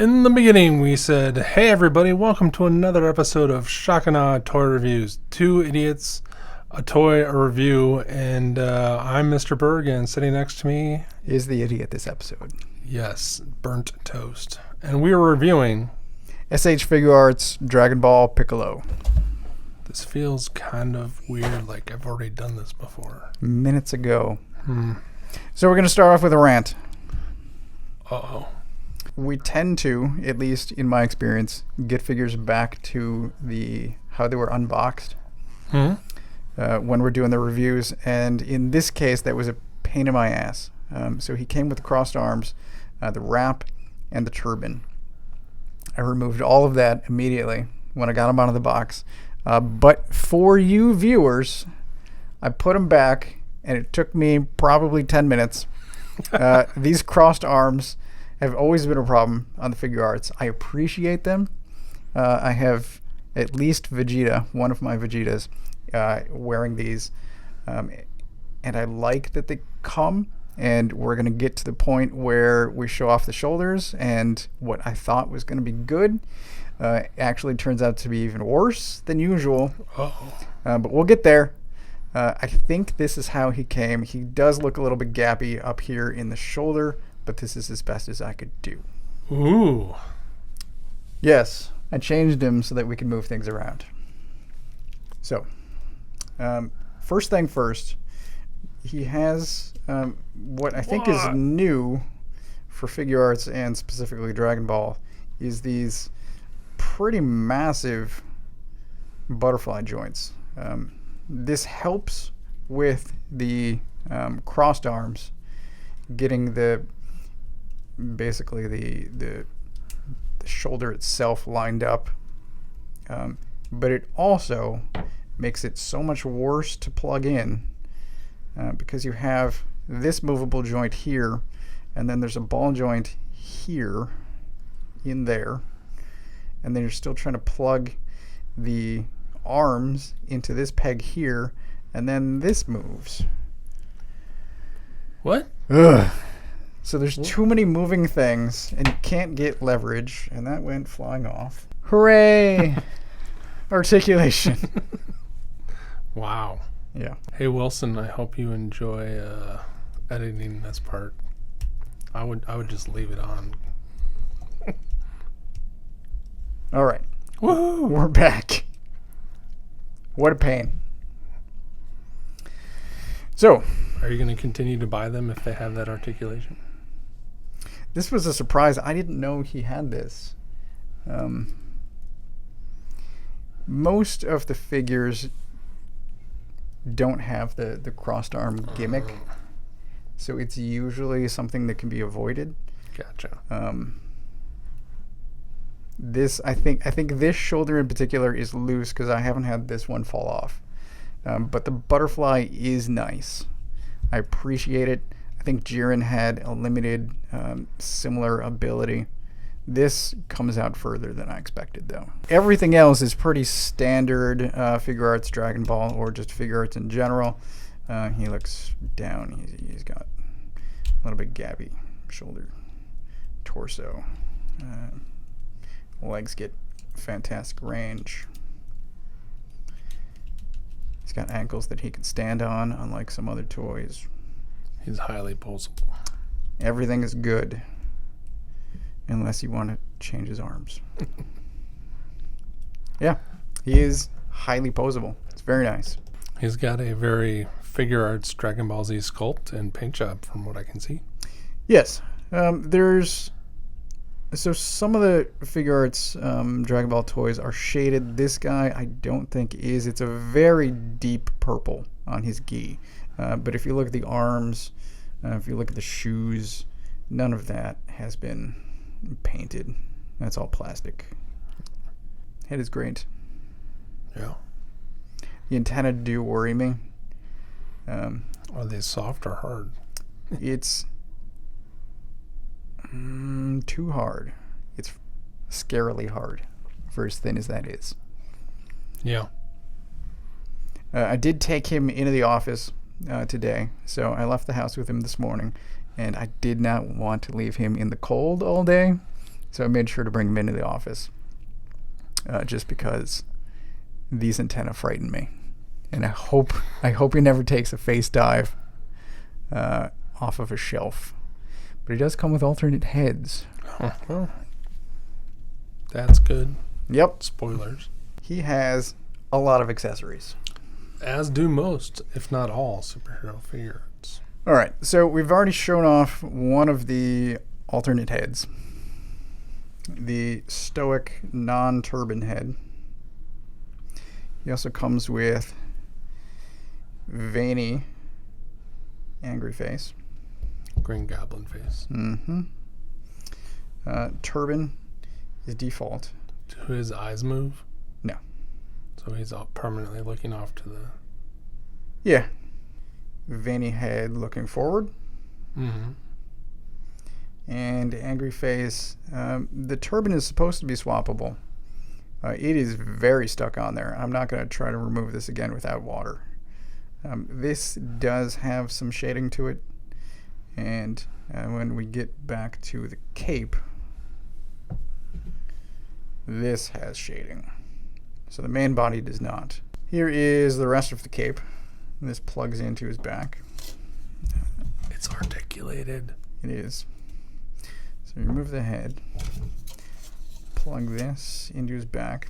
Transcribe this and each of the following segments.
In the beginning, we said, hey everybody, welcome to another episode of Shock and Awe Toy Reviews. Two idiots, a toy, a review, and I'm Mr. Berg, and sitting next to me is the idiot this episode. Yes, burnt toast. And we are reviewing SH Figuarts Dragon Ball Piccolo. This feels kind of weird, like I've already done this before. Minutes ago. So we're going to start off with a rant. Uh-oh. We tend to, at least in my experience, get figures back to how they were unboxed when we're doing the reviews. And in this case, that was a pain in my ass. So he came with the crossed arms, the wrap, and the turban. I removed all of that immediately when I got him out of the box. But for you viewers, I put them back, and it took me probably 10 minutes. These crossed arms have always been a problem on the Figuarts. I appreciate them. I have at least Vegeta, one of my Vegetas, wearing these. And I like that they come, and we're going to get to the point where we show off the shoulders, and what I thought was going to be good actually turns out to be even worse than usual. But we'll get there. I think this is how he came. He does look a little bit gappy up here in the shoulder, but this is as best as I could do. Ooh. Yes, I changed him so that we could move things around. So, first thing first, he has what I think is new for Figuarts and specifically Dragon Ball is these pretty massive butterfly joints. This helps with the crossed arms, getting basically the shoulder itself lined up, but it also makes it so much worse to plug in because you have this movable joint here, and then there's a ball joint here in there, and then you're still trying to plug the arms into this peg here, and then this moves. What? Ugh. So there's too many moving things, and you can't get leverage, and that went flying off. Hooray! Articulation. Wow. Yeah. Hey Wilson, I hope you enjoy editing this part. I would just leave it on. All right. Woo! We're back. What a pain. So, are you going to continue to buy them if they have that articulation? This was a surprise. I didn't know he had this. Most of the figures don't have the crossed arm gimmick, so it's usually something that can be avoided. Gotcha. This I think this shoulder in particular is loose because I haven't had this one fall off. But the butterfly is nice. I appreciate it. I think Jiren had a limited similar ability. This comes out further than I expected, though. Everything else is pretty standard Figuarts Dragon Ball, or just Figuarts in general. He looks down. He's got a little bit gabby shoulder, torso. Legs get fantastic range. He's got ankles that he can stand on, unlike some other toys. He's highly posable. Everything is good, unless you want to change his arms. Yeah, he is highly posable. It's very nice. He's got a very Figuarts Dragon Ball Z sculpt and paint job, from what I can see. Yes, so some of the Figuarts Dragon Ball toys are shaded. This guy I don't think is. It's a very deep purple on his gi. But if you look at the arms, if you look at the shoes, none of that has been painted. That's all plastic. Head is great. Yeah. The antenna do worry me. Are they soft or hard? It's too hard. It's scarily hard for as thin as that is. Yeah. I did take him into the office today, so I left the house with him this morning, and I did not want to leave him in the cold all day. So I made sure to bring him into the office, just because these antennae frighten me, and I hope he never takes a face dive off of a shelf. But he does come with alternate heads. Oh, well, that's good. Yep. Spoilers. He has a lot of accessories. As do most, if not all, superhero figures. All right, so we've already shown off one of the alternate heads. The stoic non-turban head. He also comes with veiny angry face. Green Goblin face. Mm-hmm. Turban is default. Do his eyes move? No. So he's permanently looking off to the... Yeah. Veiny head looking forward. Mm-hmm. And angry face. The turban is supposed to be swappable. It is very stuck on there. I'm not going to try to remove this again without water. This does have some shading to it. And when we get back to the cape, this has shading. So the main body does not. Here is the rest of the cape. This plugs into his back. It's articulated. It is. So remove the head. Plug this into his back.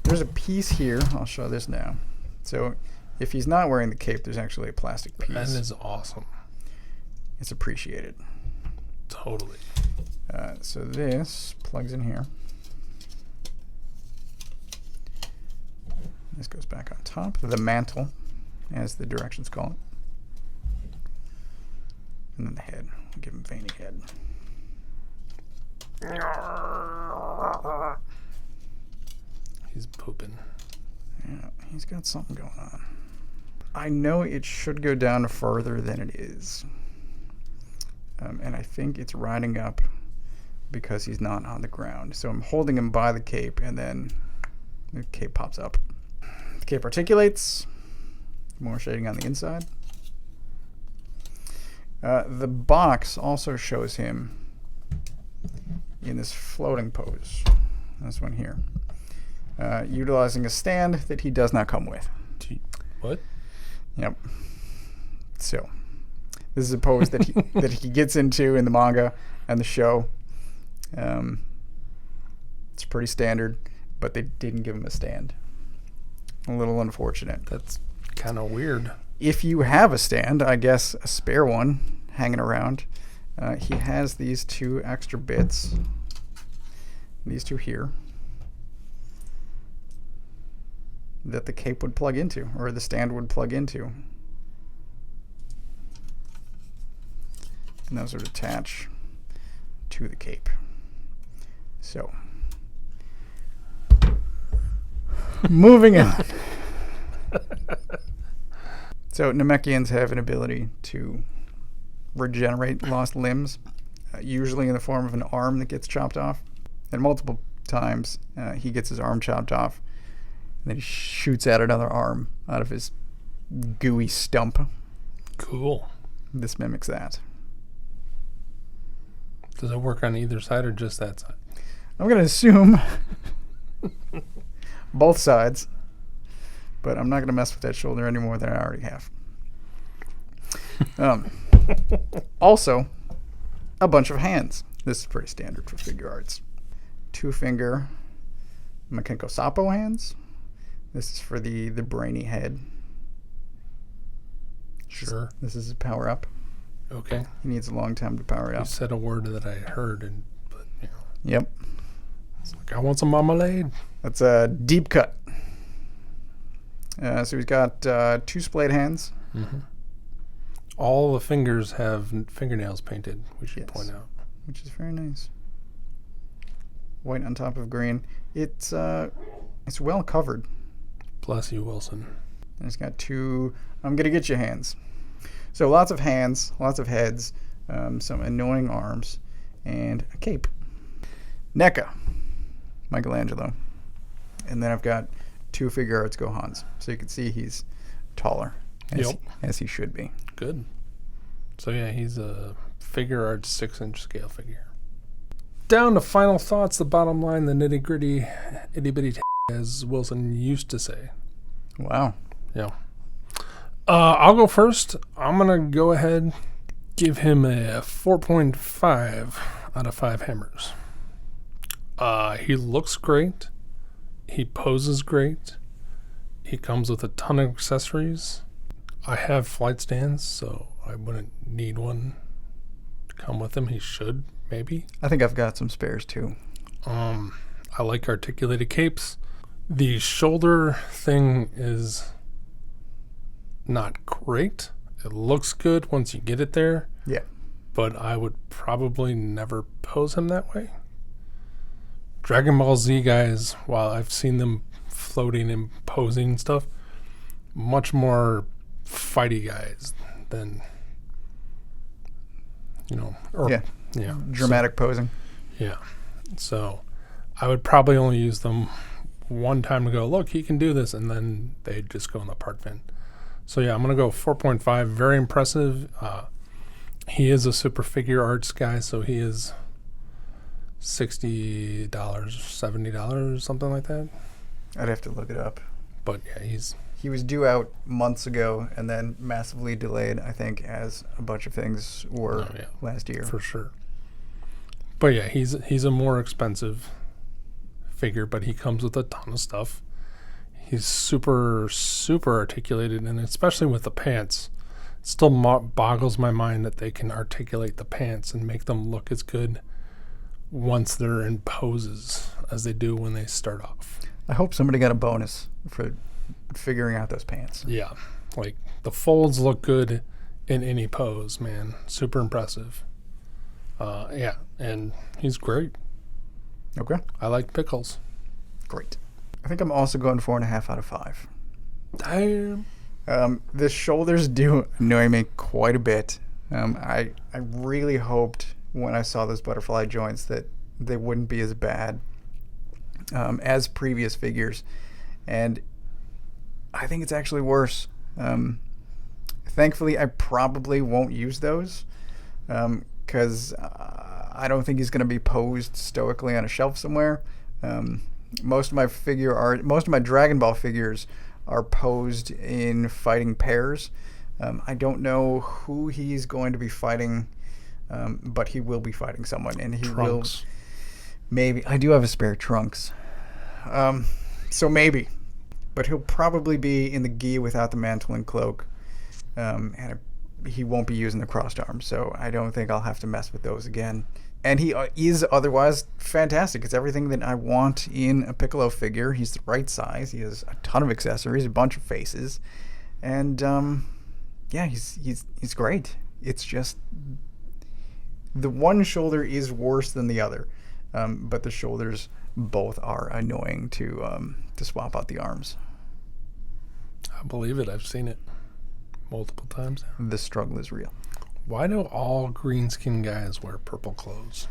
There's a piece here. I'll show this now. So if he's not wearing the cape, there's actually a plastic piece. That is awesome. It's appreciated. Totally. So this plugs in here. This goes back on top. The mantle, as the directions call it. And then the head. We'll give him veiny head. He's pooping. Yeah, he's got something going on. I know it should go down further than it is. And I think it's riding up because he's not on the ground. So I'm holding him by the cape, and then the cape pops up. The cape articulates. More shading on the inside. The box also shows him in this floating pose. This one here. Utilizing a stand that he does not come with. What? Yep. So this is a pose that he that he gets into in the manga and the show. It's pretty standard, but they didn't give him a stand. A little unfortunate. That's kind of weird. If you have a stand, I guess a spare one hanging around, he has these two extra bits. These two here. That the cape would plug into, or the stand would plug into. And those would attach to the cape. So, moving on. So, Namekians have an ability to regenerate lost limbs, usually in the form of an arm that gets chopped off. And multiple times, he gets his arm chopped off. And then he shoots out another arm out of his gooey stump. Cool. This mimics that. Does it work on either side or just that side? I'm going to assume both sides. But I'm not going to mess with that shoulder any more than I already have. Also, a bunch of hands. This is pretty standard for Figuarts. 2-finger Makenko Sapo hands. This is for the brainy head. Sure. This is a power up. Okay. He needs a long time to power You up. said a word that I heard, but you know, Yep. it's like I want some marmalade. That's a deep cut. So he's got 2 splayed hands. Mm-hmm. All the fingers have fingernails painted, we should Yes. point out. Which is very nice. White on top of green. It's well covered. Bless you, Wilson. And it's got 2 I'm gonna get you hands. So lots of hands, lots of heads, some annoying arms, and a cape. NECA, Michelangelo. And then I've got 2 Figuarts Gohans. So you can see he's taller, as he should be. Good. So yeah, he's a Figuarts 6-inch scale figure. down to final thoughts, the bottom line, the nitty gritty, itty bitty, as Wilson used to say. Wow. Yeah. I'll go first. I'm going to go ahead, give him a 4.5 out of 5 hammers. He looks great. He poses great. He comes with a ton of accessories. I have flight stands, so I wouldn't need one to come with him. He should, maybe. I think I've got some spares too. I like articulated capes. The shoulder thing is not great. It looks good once you get it there. Yeah. But I would probably never pose him that way. Dragon Ball Z guys, while I've seen them floating and posing and stuff, much more fighty guys than, dramatic posing. Yeah. So I would probably only use them one time to go, look, he can do this, and then they just go in the part bin. So yeah, I'm going to go 4.5. Very impressive. He is a super figure arts guy, so he is $60, $70, something like that. I'd have to look it up. But yeah, he was due out months ago and then massively delayed, I think, as a bunch of things were last year. For sure. But yeah, he's a more expensive figure, but he comes with a ton of stuff. He's super, super articulated, and especially with the pants. It still boggles my mind that they can articulate the pants and make them look as good once they're in poses as they do when they start off. I hope somebody got a bonus for figuring out those pants. Yeah. Like, the folds look good in any pose, man. Super impressive. Yeah, and he's great. Okay. I like Pickles. Great. I think I'm also going 4.5 out of 5. Damn. The shoulders do annoy me quite a bit. I really hoped when I saw those butterfly joints that they wouldn't be as bad as previous figures, and I think it's actually worse. Thankfully, I probably won't use those because I don't think he's going to be posed stoically on a shelf somewhere. Most of my Dragon Ball figures are posed in fighting pairs. I don't know who he's going to be fighting, but he will be fighting someone, and he Trunks. will. Maybe I do have a spare Trunks, so maybe, but he'll probably be in the gi without the mantle and cloak, and he won't be using the crossed arms. So I don't think I'll have to mess with those again. And he is otherwise fantastic. It's everything that I want in a Piccolo figure. He's the right size. He has a ton of accessories, a bunch of faces, and he's great. It's just the one shoulder is worse than the other, but the shoulders both are annoying to swap out the arms. I believe it. I've seen it multiple times now. The struggle is real. Why do all green skin guys wear purple clothes?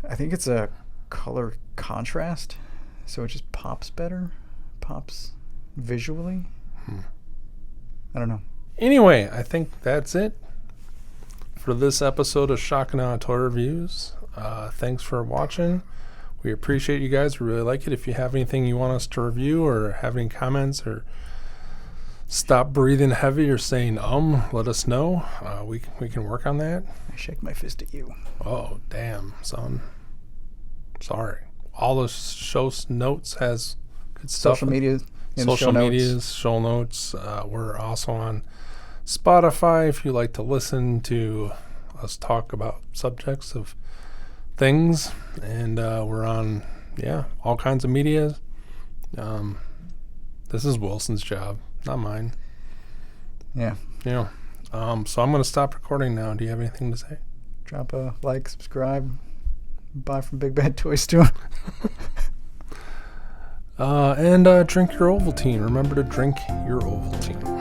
I think it's a color contrast, so it just pops better, pops visually. I don't know. Anyway, I think that's it for this episode of Shocking On Toy Reviews. Thanks for watching. We appreciate you guys. We really like it. If you have anything you want us to review or have any comments or stop breathing heavy or saying let us know. We can work on that. I shake my fist at you. Oh, damn, son. Sorry. All the show notes has good stuff. Social media. Social medias, show notes. We're also on Spotify if you like to listen to us talk about subjects of things. And we're on, all kinds of media. This is Wilson's job, not mine. Yeah. So I'm going to stop recording now. Do you have anything to say? Drop a like, subscribe, buy from Big Bad Toy Store. And drink your Ovaltine. Remember to drink your Ovaltine.